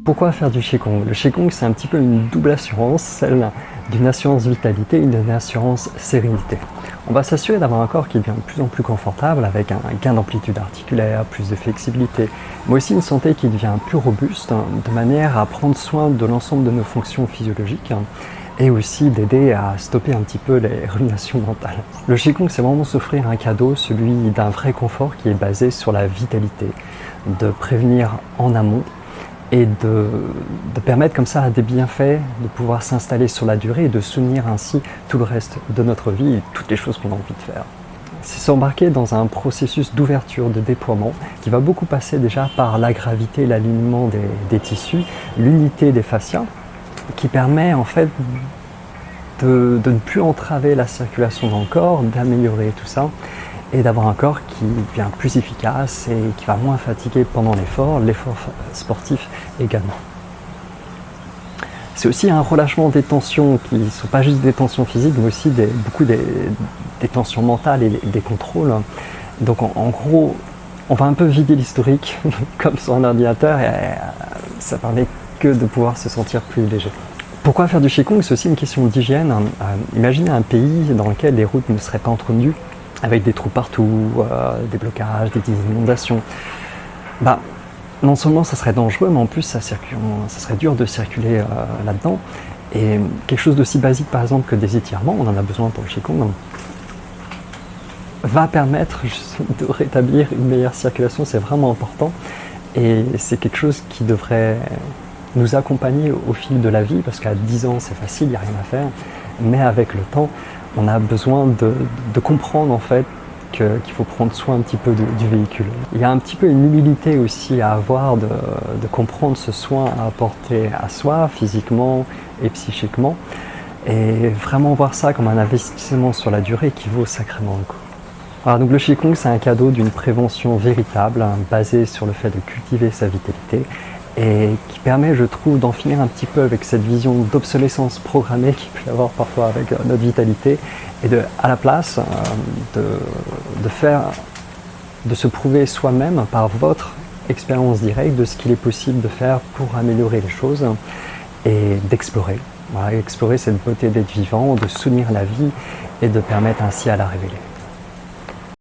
Pourquoi faire du Qigong? Le Qigong, c'est un petit peu une double assurance, celle d'une assurance vitalité et d'une assurance sérénité. On va s'assurer d'avoir un corps qui devient de plus en plus confortable avec un gain d'amplitude articulaire, plus de flexibilité, mais aussi une santé qui devient plus robuste, de manière à prendre soin de l'ensemble de nos fonctions physiologiques et aussi d'aider à stopper un petit peu les ruminations mentales. Le Qigong, c'est vraiment s'offrir un cadeau, celui d'un vrai confort qui est basé sur la vitalité, de prévenir en amont et de permettre comme ça à des bienfaits de pouvoir s'installer sur la durée et de soutenir ainsi tout le reste de notre vie et toutes les choses qu'on a envie de faire. C'est s'embarquer dans un processus d'ouverture, de déploiement qui va beaucoup passer déjà par la gravité, l'alignement des tissus, l'unité des fascias qui permet en fait de ne plus entraver la circulation dans le corps, d'améliorer tout ça et d'avoir un corps qui devient plus efficace et qui va moins fatiguer pendant l'effort sportif également. C'est aussi un relâchement des tensions qui ne sont pas juste des tensions physiques, mais aussi beaucoup des tensions mentales et des contrôles. Donc en gros, on va un peu vider l'historique comme sur un ordinateur et ça permet que de pouvoir se sentir plus léger. Pourquoi faire du Qigong? C'est aussi une question d'hygiène. Imaginez un pays dans lequel les routes ne seraient pas entretenues, avec des trous partout, des blocages, des inondations. Non seulement ça serait dangereux, mais en plus ça serait dur de circuler là-dedans. Et quelque chose d'aussi basique par exemple que des étirements, on en a besoin pour le Qigong, va permettre de rétablir une meilleure circulation, c'est vraiment important. Et c'est quelque chose qui devrait nous accompagner au fil de la vie, parce qu'à 10 ans c'est facile, il n'y a rien à faire, mais avec le temps, on a besoin de comprendre en fait qu'il faut prendre soin un petit peu du véhicule. Il y a un petit peu une humilité aussi à avoir de comprendre ce soin à apporter à soi, physiquement et psychiquement, et vraiment voir ça comme un investissement sur la durée qui vaut sacrément le coup. Alors donc le Qigong, c'est un cadeau d'une prévention véritable, basée sur le fait de cultiver sa vitalité, et qui permet, je trouve, d'en finir un petit peu avec cette vision d'obsolescence programmée qu'il peut y avoir parfois avec notre vitalité, et à la place de se prouver soi-même par votre expérience directe de ce qu'il est possible de faire pour améliorer les choses et d'explorer. Voilà, explorer cette beauté d'être vivant, de soutenir la vie et de permettre ainsi à la révéler.